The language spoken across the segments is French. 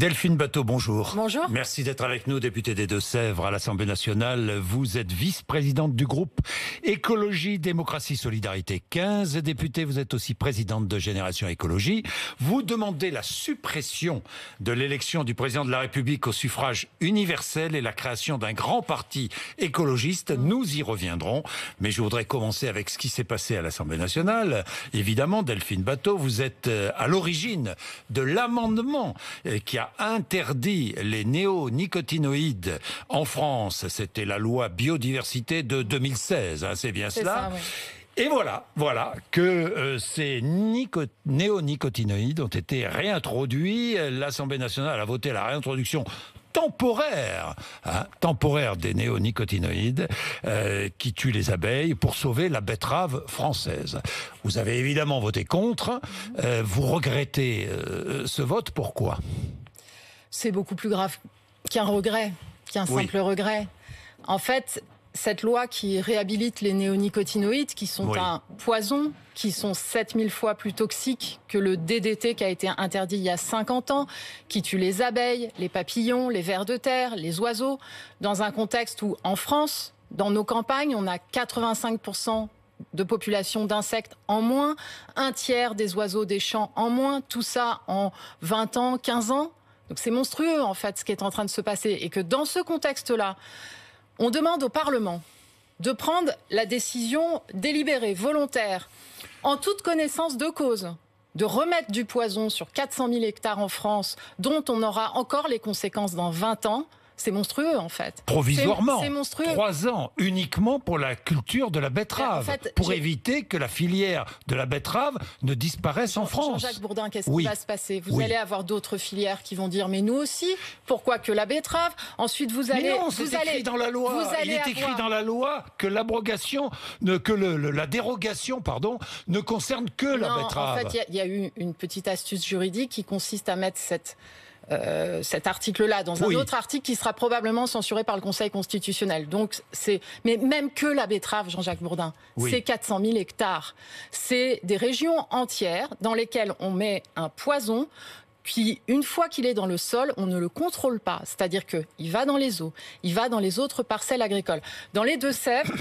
Delphine Batho, bonjour. Bonjour. Merci d'être avec nous, députée des Deux-Sèvres à l'Assemblée nationale. Vous êtes vice-présidente du groupe Écologie, Démocratie, Solidarité 15 députés. Vous êtes aussi présidente de Génération Écologie. Vous demandez la suppression de l'élection du président de la République au suffrage universel et la création d'un grand parti écologiste. Nous y reviendrons. Mais je voudrais commencer avec ce qui s'est passé à l'Assemblée nationale. Évidemment, Delphine Batho, vous êtes à l'origine de l'amendement qui a interdit les néonicotinoïdes en France. C'était la loi biodiversité de 2016, hein, c'est bien cela. Ça, oui. Et voilà que ces néonicotinoïdes ont été réintroduits. L'Assemblée nationale a voté la réintroduction temporaire des néonicotinoïdes qui tuent les abeilles pour sauver la betterave française. Vous avez évidemment voté contre. Vous regrettez ce vote. Pourquoi ? C'est beaucoup plus grave qu'un regret, qu'un simple regret. En fait, cette loi qui réhabilite les néonicotinoïdes, qui sont un poison, qui sont 7000 fois plus toxiques que le DDT qui a été interdit il y a 50 ans, qui tue les abeilles, les papillons, les vers de terre, les oiseaux, dans un contexte où, en France, dans nos campagnes, on a 85% de population d'insectes en moins, un tiers des oiseaux des champs en moins, tout ça en 20 ans, 15 ans. Donc c'est monstrueux, en fait, ce qui est en train de se passer. Et que dans ce contexte-là, on demande au Parlement de prendre la décision délibérée, volontaire, en toute connaissance de cause, de remettre du poison sur 400 000 hectares en France, dont on aura encore les conséquences dans 20 ans. C'est monstrueux, en fait. Provisoirement. C'est monstrueux. 3 ans uniquement pour la culture de la betterave. En fait, pour éviter que la filière de la betterave ne disparaisse en France. Jean-Jacques Bourdin, qu'est-ce qui va se passer ? Vous allez avoir d'autres filières qui vont dire, mais nous aussi, pourquoi que la betterave ? Ensuite, vous allez... Mais non, c'est écrit dans la loi. Il est écrit dans la loi que l'abrogation, la dérogation, ne concerne que la betterave. En fait, il y a eu une petite astuce juridique qui consiste à mettre cet article-là dans un autre article qui sera probablement censuré par le Conseil constitutionnel. Donc mais même que la betterave, Jean-Jacques Bourdin, c'est 400 000 hectares. C'est des régions entières dans lesquelles on met un poison qui, une fois qu'il est dans le sol, on ne le contrôle pas. C'est-à-dire qu'il va dans les eaux, il va dans les autres parcelles agricoles. Dans les Deux-Sèvres,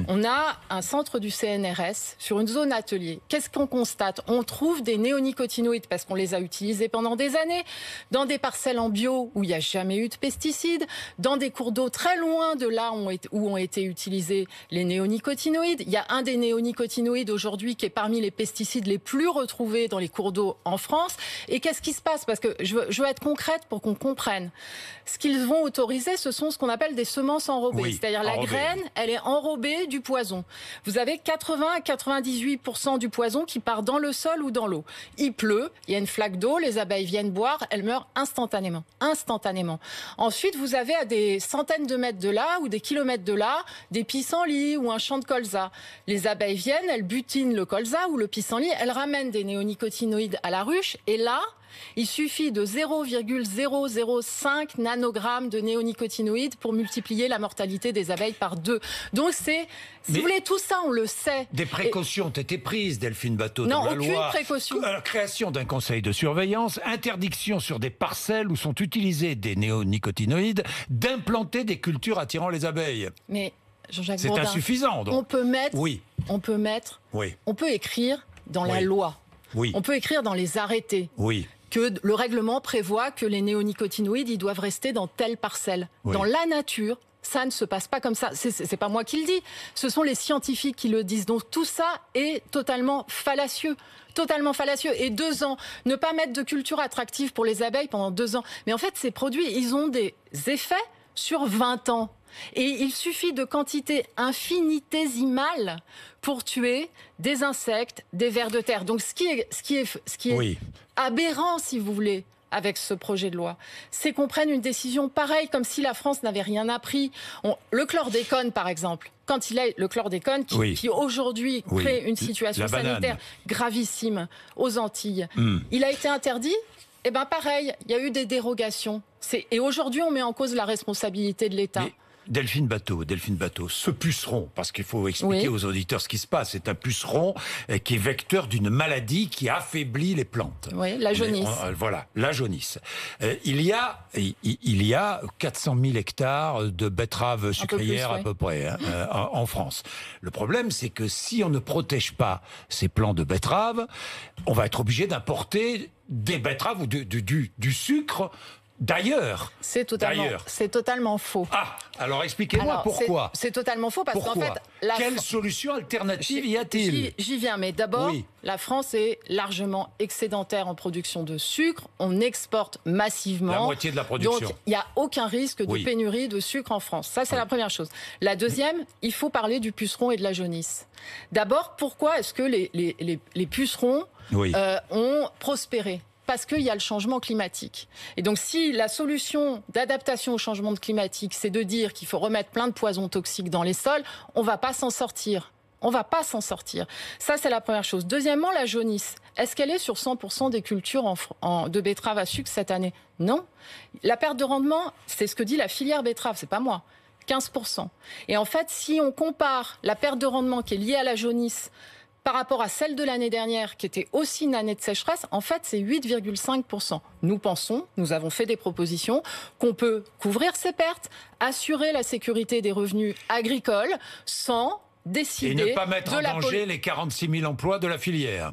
on a un centre du CNRS sur une zone atelier. Qu'est-ce qu'on constate ? On trouve des néonicotinoïdes, parce qu'on les a utilisés pendant des années, dans des parcelles en bio où il n'y a jamais eu de pesticides, dans des cours d'eau très loin de là où ont été utilisés les néonicotinoïdes. Il y a un des néonicotinoïdes aujourd'hui qui est parmi les pesticides les plus retrouvés dans les cours d'eau en France. Et qu'est-ce qui se passe ? Parce que je veux être concrète pour qu'on comprenne. Ce qu'ils vont autoriser, ce sont ce qu'on appelle des semences enrobées. C'est-à-dire la graine, elle est enrobée du poison. Vous avez 80 à 98% du poison qui part dans le sol ou dans l'eau. Il pleut, il y a une flaque d'eau, les abeilles viennent boire, elles meurent instantanément. Ensuite, vous avez à des centaines de mètres de là ou des kilomètres de là, des pissenlits ou un champ de colza. Les abeilles viennent, elles butinent le colza ou le pissenlit, elles ramènent des néonicotinoïdes à la ruche. Et là, il suffit de 0,005 nanogrammes de néonicotinoïdes pour multiplier la mortalité des abeilles par 2. Donc si vous voulez, tout ça, on le sait. Des précautions ont été prises, Delphine Batho, dans la loi. Non, aucune précaution. Création d'un conseil de surveillance, interdiction sur des parcelles où sont utilisés des néonicotinoïdes, d'implanter des cultures attirant les abeilles. Mais Jean-Jacques Bourdin, c'est insuffisant, donc. On peut écrire dans la loi. On peut écrire dans les arrêtés que le règlement prévoit que les néonicotinoïdes, ils doivent rester dans telle parcelle. Dans la nature, ça ne se passe pas comme ça. C'est pas moi qui le dis. Ce sont les scientifiques qui le disent. Donc tout ça est totalement fallacieux. Et 2 ans, ne pas mettre de culture attractive pour les abeilles pendant 2 ans. Mais en fait, ces produits, ils ont des effets sur 20 ans. Et il suffit de quantités infinitésimales pour tuer des insectes, des vers de terre. Donc ce qui est aberrant, si vous voulez, avec ce projet de loi, c'est qu'on prenne une décision pareille, comme si la France n'avait rien appris. Le chlordécone, par exemple, quand il est le chlordécone qui aujourd'hui crée une situation sanitaire gravissime aux Antilles, il a été interdit. Pareil, il y a eu des dérogations. Et aujourd'hui, on met en cause la responsabilité de l'État. Delphine Bateau, ce puceron, parce qu'il faut expliquer aux auditeurs ce qui se passe, c'est un puceron qui est vecteur d'une maladie qui affaiblit les plantes. Oui, la jaunisse. Voilà, la jaunisse. Il y a 400 000 hectares de betteraves sucrières à peu près en France. Le problème, c'est que si on ne protège pas ces plants de betteraves, on va être obligé d'importer des betteraves ou du sucre d'ailleurs. C'est totalement faux. Ah, alors expliquez-moi pourquoi. C'est totalement faux parce qu'en fait... Quelle solution alternative y a-t-il? J'y viens, mais d'abord, la France est largement excédentaire en production de sucre. On exporte massivement. La moitié de la production. Donc, il n'y a aucun risque de pénurie de sucre en France. Ça, c'est la première chose. La deuxième, il faut parler du puceron et de la jaunisse. D'abord, pourquoi est-ce que les pucerons ont prospéré? Parce qu'il y a le changement climatique. Et donc, si la solution d'adaptation au changement climatique, c'est de dire qu'il faut remettre plein de poisons toxiques dans les sols, on ne va pas s'en sortir. On ne va pas s'en sortir. Ça, c'est la première chose. Deuxièmement, la jaunisse. Est-ce qu'elle est sur 100% des cultures de betteraves à sucre cette année? Non. La perte de rendement, c'est ce que dit la filière betterave, c'est pas moi. 15%. Et en fait, si on compare la perte de rendement qui est liée à la jaunisse par rapport à celle de l'année dernière, qui était aussi une année de sécheresse, en fait, c'est 8,5%. Nous avons fait des propositions, qu'on peut couvrir ces pertes, assurer la sécurité des revenus agricoles, sans décider... Et ne pas mettre en danger les 46 000 emplois de la filière.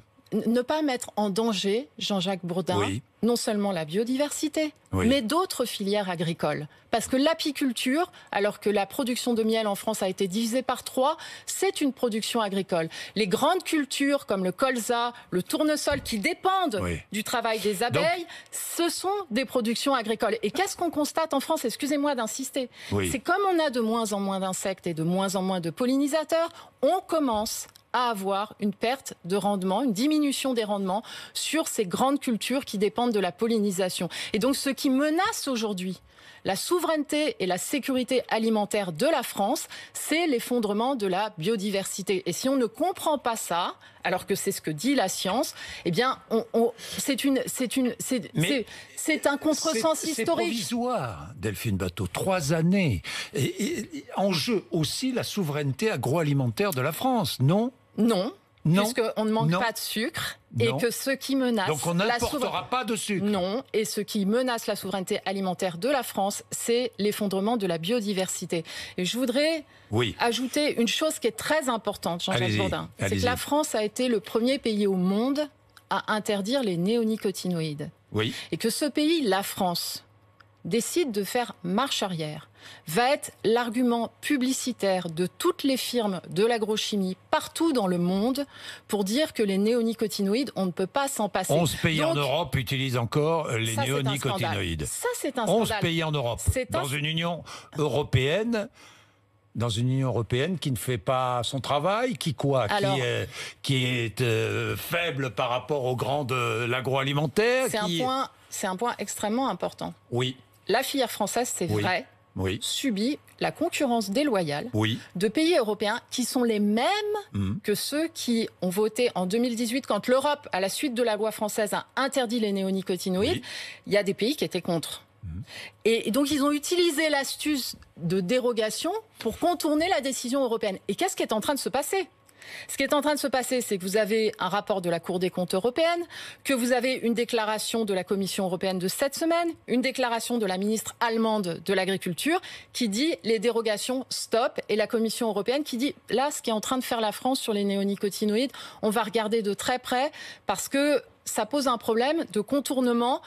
Ne pas mettre en danger, Jean-Jacques Bourdin, non seulement la biodiversité, mais d'autres filières agricoles. Parce que l'apiculture, alors que la production de miel en France a été divisée par 3, c'est une production agricole. Les grandes cultures comme le colza, le tournesol, qui dépendent du travail des abeilles, ce sont des productions agricoles. Et qu'est-ce qu'on constate en France? Excusez-moi d'insister. C'est comme on a de moins en moins d'insectes et de moins en moins de pollinisateurs, on commence à avoir une perte de rendement, une diminution des rendements sur ces grandes cultures qui dépendent de la pollinisation. Et donc ce qui menace aujourd'hui la souveraineté et la sécurité alimentaire de la France, c'est l'effondrement de la biodiversité. Et si on ne comprend pas ça, alors que c'est ce que dit la science, eh bien, c'est un contresens historique. C'est provisoire, Delphine Bateau. 3 années. Et en jeu aussi la souveraineté agroalimentaire de la France, non? Non. Puisqu'on ne manque pas de sucre et que ce qui menace... Donc on n'importera pas de sucre. Non, et ce qui menace la souveraineté alimentaire de la France, c'est l'effondrement de la biodiversité. Et je voudrais ajouter une chose qui est très importante, Jean-Jacques Bourdin. C'est que la France a été le premier pays au monde à interdire les néonicotinoïdes. Et que ce pays, la France, décide de faire marche arrière, va être l'argument publicitaire de toutes les firmes de l'agrochimie partout dans le monde pour dire que les néonicotinoïdes, on ne peut pas s'en passer. 11 pays en Europe utilisent encore les néonicotinoïdes. Ça, c'est un scandale. 11 pays en Europe, dans une Union européenne... Dans une Union européenne qui ne fait pas son travail, qui est faible par rapport aux grands de l'agroalimentaire. C'est un point extrêmement important. Oui. La filière française, c'est vrai, subit la concurrence déloyale de pays européens qui sont les mêmes que ceux qui ont voté en 2018 quand l'Europe, à la suite de la loi française, a interdit les néonicotinoïdes. Il y a des pays qui étaient contre. Et donc ils ont utilisé l'astuce de dérogation pour contourner la décision européenne. Et qu'est-ce qui est en train de se passer ? Ce qui est en train de se passer, c'est que vous avez un rapport de la Cour des comptes européenne, que vous avez une déclaration de la Commission européenne de cette semaine, une déclaration de la ministre allemande de l'Agriculture qui dit les dérogations stop, et la Commission européenne qui dit là, ce qui est en train de faire la France sur les néonicotinoïdes, on va regarder de très près parce que ça pose un problème de contournement.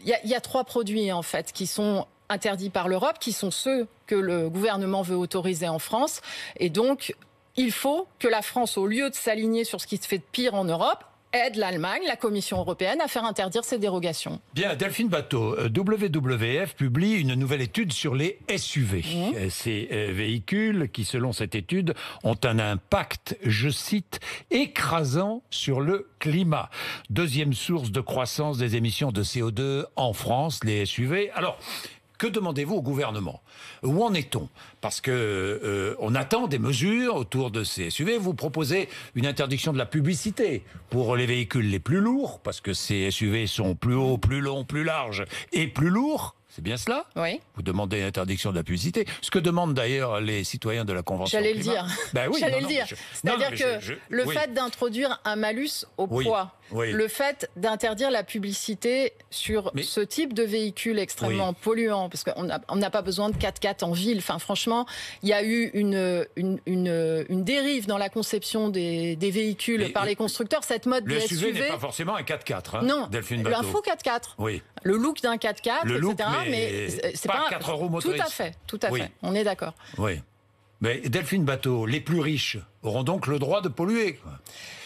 Il y a 3 produits en fait qui sont interdits par l'Europe, qui sont ceux que le gouvernement veut autoriser en France. Et donc, il faut que la France, au lieu de s'aligner sur ce qui se fait de pire en Europe, aide l'Allemagne, la Commission européenne, à faire interdire ces dérogations. Bien, Delphine Bateau, WWF publie une nouvelle étude sur les SUV. Ces véhicules qui, selon cette étude, ont un impact, je cite, écrasant sur le climat. 2e source de croissance des émissions de CO2 en France, les SUV. Alors, que demandez-vous au gouvernement? Où en est-on? Parce que on attend des mesures autour de ces SUV. Vous proposez une interdiction de la publicité pour les véhicules les plus lourds, parce que ces SUV sont plus hauts, plus longs, plus larges et plus lourds. C'est bien cela? Oui. Vous demandez l'interdiction de la publicité. Ce que demandent d'ailleurs les citoyens de la Convention. J'allais le dire. Ben oui, J'allais le dire. C'est-à-dire que le fait d'introduire un malus au poids, le fait d'interdire la publicité sur ce type de véhicule extrêmement polluant, parce qu'on n'a pas besoin de 4x4 en ville. Enfin, franchement, il y a eu une dérive dans la conception des véhicules par les constructeurs. Cette mode le des SUV SUV n'est pas forcément un 4x4. Hein, non, Delphine Batho. un faux 4x4. Oui. Le look d'un 4x4, le look, etc. Mais c'est pas 4 roues motrices. Tout à fait. On est d'accord. Oui. Mais Delphine Batho, les plus riches auront donc le droit de polluer.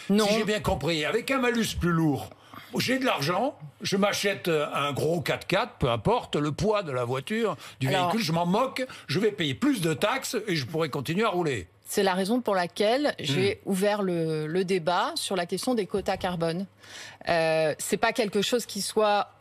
Non. Si j'ai bien compris, avec un malus plus lourd, j'ai de l'argent, je m'achète un gros 4x4, peu importe le poids de la voiture, du véhicule, je m'en moque, je vais payer plus de taxes et je pourrai continuer à rouler. C'est la raison pour laquelle j'ai ouvert le débat sur la question des quotas carbone. C'est pas quelque chose qui soit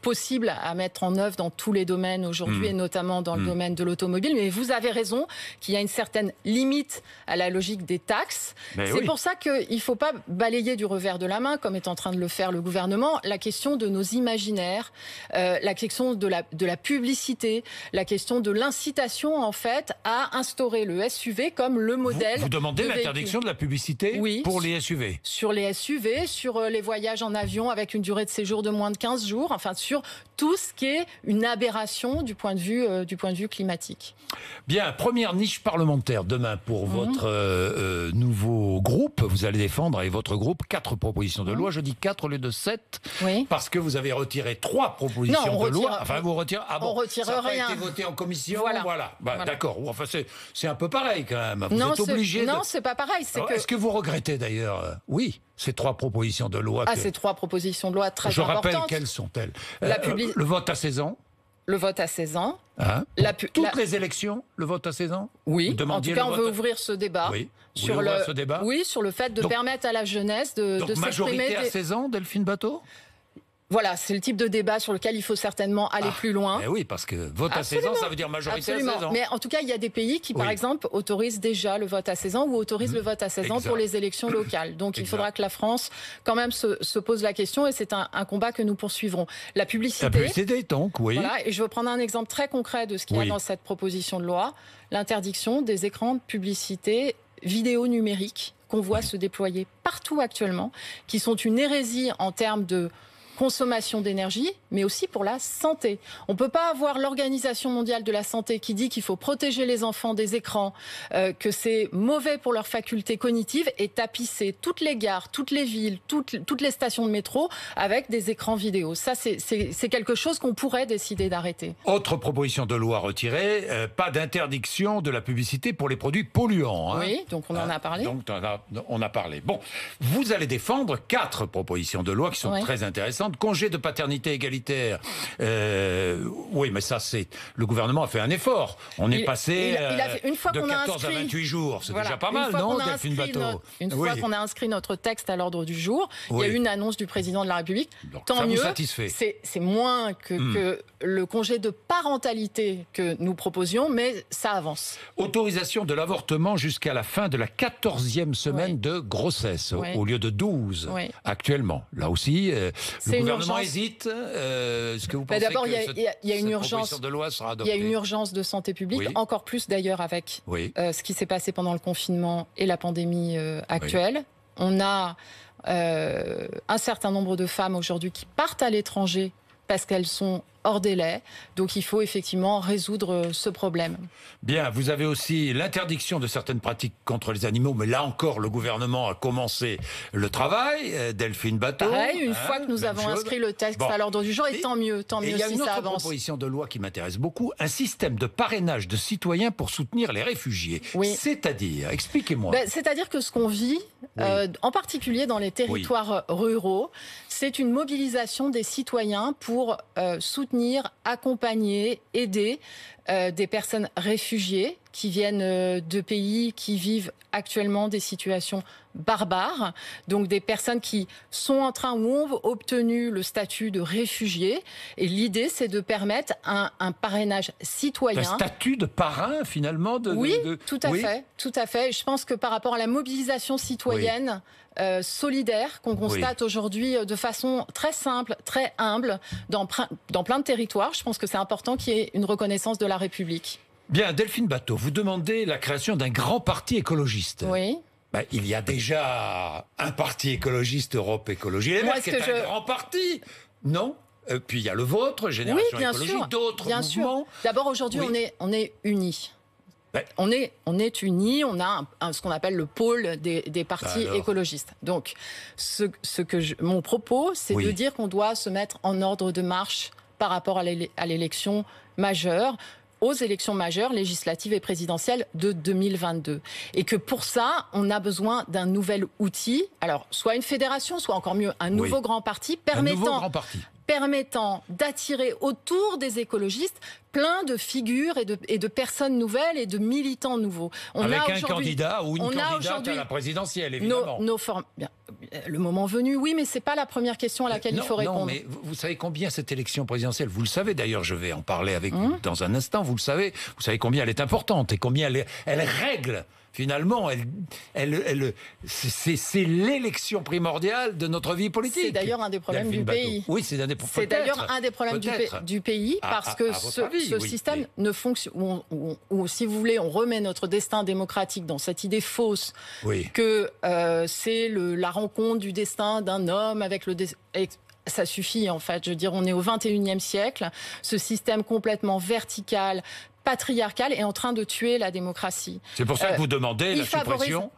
possible à mettre en œuvre dans tous les domaines aujourd'hui et notamment dans le domaine de l'automobile. Mais vous avez raison qu'il y a une certaine limite à la logique des taxes. C'est pour ça qu'il ne faut pas balayer du revers de la main, comme est en train de le faire le gouvernement, la question de nos imaginaires, la question de la publicité, la question de l'incitation en fait à instaurer le SUV comme le modèle. Vous demandez l'interdiction de la publicité pour les SUV? Sur les SUV, sur les voyages en avion avec une durée de séjour de moins de 15 jours. Enfin, sur tout ce qui est une aberration du point de vue climatique. Bien, première niche parlementaire demain pour votre nouveau groupe. Vous allez défendre avec votre groupe 4 propositions de loi. Je dis 4 au lieu de 7 parce que vous avez retiré 3 propositions de loi. Enfin, vous retirez. Ah bon, on retire ça rien. Ça a été voté en commission. Voilà. D'accord. Enfin, c'est un peu pareil quand même. Vous êtes obligé. Non, c'est pas pareil. Est-ce que vous regrettez d'ailleurs? Oui. Ces 3 propositions de loi. Ces 3 propositions de loi très importantes. Je rappelle quelles sont-elles. Le vote à 16 ans. Le vote à 16 ans. Hein? Toutes les élections, le vote à 16 ans? Oui, en tout cas, on veut ouvrir ce débat. Sur le fait de permettre à la jeunesse de s'exprimer. Majorité à 16 ans, Delphine Batho? Voilà, c'est le type de débat sur lequel il faut certainement aller plus loin. Oui, parce que vote à 16 ans, ça veut dire majorité à 16 ans. Mais en tout cas, il y a des pays qui, par exemple, autorisent déjà le vote à 16 ans ou autorisent le vote à 16 ans pour les élections locales. Donc il faudra que la France, quand même, se pose la question et c'est un combat que nous poursuivrons. La publicité. La publicité, donc, oui. Voilà, et je veux prendre un exemple très concret de ce qu'il y a dans cette proposition de loi. L'interdiction des écrans de publicité vidéo numérique qu'on voit se déployer partout actuellement, qui sont une hérésie en termes de consommation d'énergie, mais aussi pour la santé. On ne peut pas avoir l'Organisation mondiale de la santé qui dit qu'il faut protéger les enfants des écrans, que c'est mauvais pour leurs facultés cognitives et tapisser toutes les gares, toutes les villes, toutes les stations de métro avec des écrans vidéo. Ça, c'est quelque chose qu'on pourrait décider d'arrêter. Autre proposition de loi retirée, pas d'interdiction de la publicité pour les produits polluants. Hein. Oui, donc on en a parlé. Donc on a parlé. Bon, vous allez défendre 4 propositions de loi qui sont très intéressantes. Congé de paternité égalitaire. Oui, mais ça, c'est... Le gouvernement a fait un effort. On est passé de 14 à 28 jours. C'est déjà pas mal, non, Delphine Batho? Une fois qu'on a inscrit notre texte à l'ordre du jour, il y a eu une annonce du président de la République. Donc, tant mieux. Vous satisfait. C'est moins que le congé de parentalité que nous proposions, mais ça avance. Autorisation de l'avortement jusqu'à la fin de la 14e semaine de grossesse, au lieu de 12 actuellement. Là aussi, le gouvernement hésite. Est-ce que vous pensez d'abord, que il y a une urgence de loi sera adoptée? Il y a une urgence de santé publique, encore plus d'ailleurs avec ce qui s'est passé pendant le confinement et la pandémie actuelle. On a un certain nombre de femmes aujourd'hui qui partent à l'étranger parce qu'elles sont hors délai. Donc il faut effectivement résoudre ce problème. Bien, vous avez aussi l'interdiction de certaines pratiques contre les animaux, mais là encore, le gouvernement a commencé le travail. Delphine Batho. Pareil, une fois que nous avons inscrit le texte à l'ordre du jour, et tant mieux si ça avance. Il y a une autre proposition de loi qui m'intéresse beaucoup, un système de parrainage de citoyens pour soutenir les réfugiés. C'est-à-dire, expliquez-moi. C'est-à-dire que ce qu'on vit, en particulier dans les territoires ruraux, c'est une mobilisation des citoyens pour soutenir, accompagner, aider des personnes réfugiées qui viennent de pays qui vivent actuellement des situations barbares, donc des personnes qui sont en train ou ont obtenu le statut de réfugiés. Et l'idée, c'est de permettre un parrainage citoyen. Un statut de parrain, finalement Oui, tout à fait, tout à fait. Et je pense que par rapport à la mobilisation citoyenne solidaire qu'on constate aujourd'hui de façon très simple, très humble, dans plein de territoires, je pense que c'est important qu'il y ait une reconnaissance de la République. Bien, Delphine Batho, vous demandez la création d'un grand parti écologiste. Oui. Ben, il y a déjà un parti écologiste, Europe Écologie Les Verts, qui est un grand parti. Non. Puis il y a le vôtre, Génération Écologie, d'autres mouvements. Sûr. D'abord, aujourd'hui, on est unis. Ben. On est unis, on a ce qu'on appelle le pôle des partis écologistes. Donc, mon propos, c'est de dire qu'on doit se mettre en ordre de marche par rapport à l'élection majeure, aux élections majeures, législatives et présidentielles de 2022. Et que pour ça, on a besoin d'un nouvel outil, alors soit une fédération, soit encore mieux un nouveau grand parti, permettant d'attirer autour des écologistes plein de figures et de personnes nouvelles et de militants nouveaux. Avec un candidat ou une candidate à la présidentielle, évidemment. Le moment venu, oui, mais ce n'est pas la première question à laquelle il faut répondre. Non, mais vous savez combien cette élection présidentielle, vous le savez d'ailleurs, je vais en parler avec vous dans un instant, vous savez combien elle est importante et combien elle règle. Finalement, c'est l'élection primordiale de notre vie politique. C'est d'ailleurs un des problèmes du pays. Oui, c'est d'ailleurs un des problèmes du pays parce que ce système ne fonctionne. Ou si vous voulez, on remet notre destin démocratique dans cette idée fausse que c'est la rencontre du destin d'un homme avec le ça suffit en fait. Je veux dire, on est au 21e siècle. Ce système complètement vertical, patriarcal est en train de tuer la démocratie. C'est pour ça que vous demandez la suppression.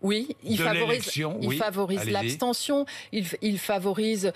Oui, il favorise l'abstention, il favorise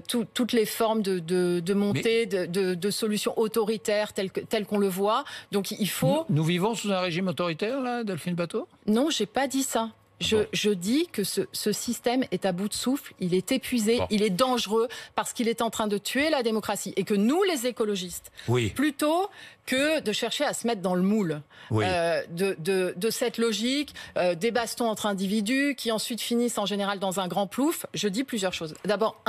toutes les formes de montée, de solutions autoritaires telles qu'on le voit. Donc il faut... Nous vivons sous un régime autoritaire, là, Delphine Batho ? Non, j'ai pas dit ça. Je dis que ce système est à bout de souffle, il est épuisé, il est dangereux parce qu'il est en train de tuer la démocratie et que nous, les écologistes, plutôt que de chercher à se mettre dans le moule de cette logique des bastons entre individus qui ensuite finissent en général dans un grand plouf, je dis plusieurs choses. D'abord,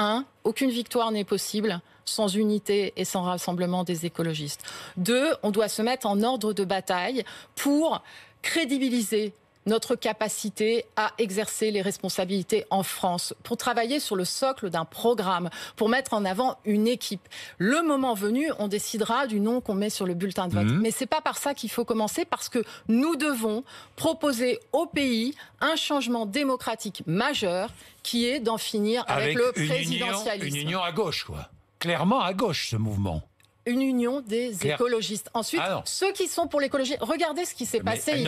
aucune victoire n'est possible sans unité et sans rassemblement des écologistes. 2, on doit se mettre en ordre de bataille pour crédibiliser notre capacité à exercer les responsabilités en France, pour travailler sur le socle d'un programme, pour mettre en avant une équipe. Le moment venu, on décidera du nom qu'on met sur le bulletin de vote. Mais c'est pas par ça qu'il faut commencer, parce que nous devons proposer au pays un changement démocratique majeur qui est d'en finir avec le présidentialisme. Une union à gauche, quoi. Clairement à gauche, ce mouvement. Une union des écologistes. Ensuite, ceux qui sont pour l'écologie, regardez ce qui s'est passé.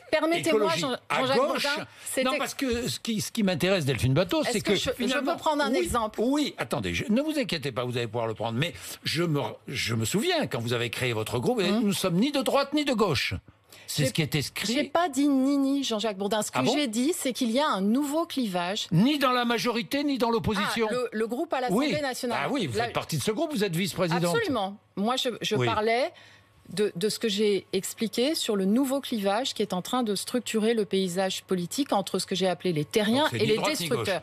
Permettez-moi, Jean-Jacques Bourdin. Non, parce que ce qui m'intéresse, Delphine Batho, c'est que je peux prendre un exemple. Oui, attendez, ne vous inquiétez pas, vous allez pouvoir le prendre. Mais je me souviens, quand vous avez créé votre groupe, nous ne sommes ni de droite ni de gauche. C'est ce qui est écrit. J'ai pas dit ni, Jean-Jacques Bourdin. Ce que j'ai dit, c'est qu'il y a un nouveau clivage. Ni dans la majorité, ni dans l'opposition. Le groupe à l'Assemblée nationale. Ah oui, vous faites partie de ce groupe, vous êtes vice-présidente. Absolument. Moi, je parlais de ce que j'ai expliqué sur le nouveau clivage qui est en train de structurer le paysage politique entre ce que j'ai appelé les terriens et les destructeurs.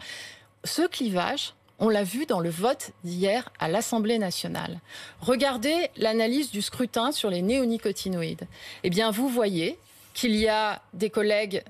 Ce clivage, on l'a vu dans le vote d'hier à l'Assemblée nationale. Regardez l'analyse du scrutin sur les néonicotinoïdes. Eh bien, vous voyez qu'il y a des collègues,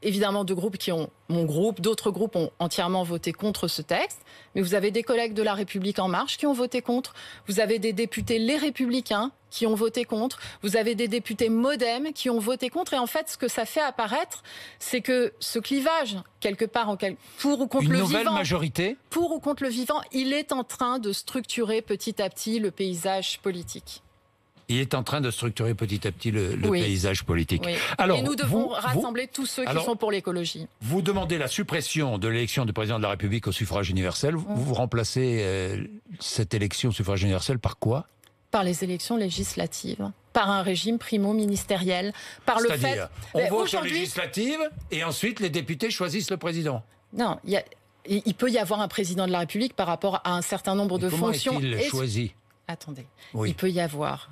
évidemment, de groupes qui ont... Mon groupe, d'autres groupes ont entièrement voté contre ce texte. Mais vous avez des collègues de La République En Marche qui ont voté contre. Vous avez des députés Les Républicains qui ont voté contre. Vous avez des députés MoDem qui ont voté contre. Et en fait, ce que ça fait apparaître, c'est que ce clivage, quelque part, pour ou contre le vivant... Une nouvelle majorité ? Pour ou contre le vivant, il est en train de structurer petit à petit le paysage politique. Il est en train de structurer petit à petit le paysage politique. Oui. Alors, et nous devons rassembler tous ceux qui sont pour l'écologie. Vous demandez la suppression de l'élection du président de la République au suffrage universel. Vous remplacez cette élection au suffrage universel par quoi ? Par les élections législatives, par un régime primo-ministériel, par le fait... C'est-à-dire, on vote aux législatives et ensuite les députés choisissent le président. Non, il peut y avoir un président de la République par rapport à un certain nombre de fonctions. Comment est-il choisi ? Attendez, il peut y avoir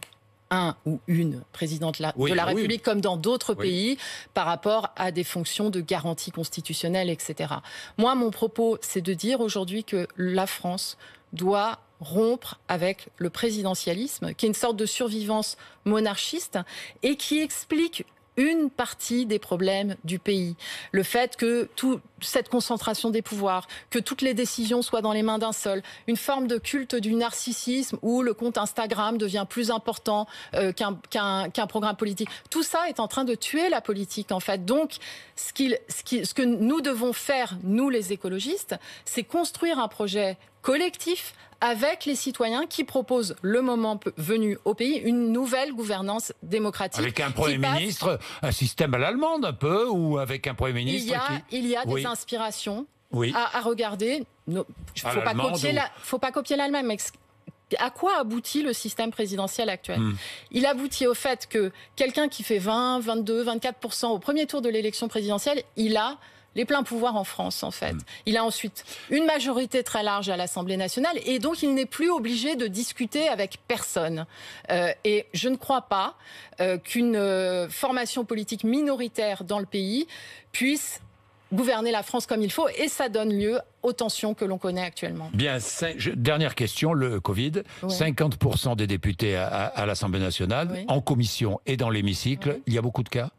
un ou une présidente de la République, comme dans d'autres pays, par rapport à des fonctions de garantie constitutionnelle, etc. Moi, mon propos, c'est de dire aujourd'hui que la France doit rompre avec le présidentialisme, qui est une sorte de survivance monarchiste et qui explique une partie des problèmes du pays. Le fait que toute cette concentration des pouvoirs, que toutes les décisions soient dans les mains d'un seul, une forme de culte du narcissisme où le compte Instagram devient plus important qu'un programme politique. Tout ça est en train de tuer la politique, en fait. Donc, ce que nous devons faire, nous les écologistes, c'est construire un projet collectif avec les citoyens qui proposent, le moment venu au pays, une nouvelle gouvernance démocratique. Avec un Premier ministre, un système à l'allemande un peu, ou avec un Premier ministre Il y a des inspirations à regarder. Il ne faut pas copier l'Allemagne, mais à quoi aboutit le système présidentiel actuel ? Il aboutit au fait que quelqu'un qui fait 20, 22, 24% au premier tour de l'élection présidentielle, il a les pleins pouvoirs en France, en fait. Il a ensuite une majorité très large à l'Assemblée nationale et donc il n'est plus obligé de discuter avec personne. Et je ne crois pas qu'une formation politique minoritaire dans le pays puisse gouverner la France comme il faut, et ça donne lieu aux tensions que l'on connaît actuellement. Bien, dernière question, le Covid. 50% des députés à l'Assemblée nationale, en commission et dans l'hémicycle, il y a beaucoup de cas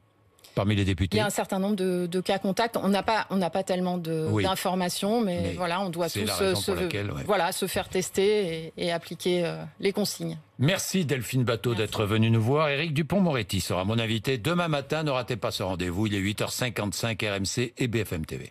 parmi les députés. Il y a un certain nombre de cas contacts. On n'a pas tellement d'informations, mais voilà, on doit tous se faire tester et appliquer les consignes. Merci Delphine Batho d'être venue nous voir. Éric Dupond-Moretti sera mon invité demain matin. Ne ratez pas ce rendez-vous. Il est 8h55 RMC et BFM TV.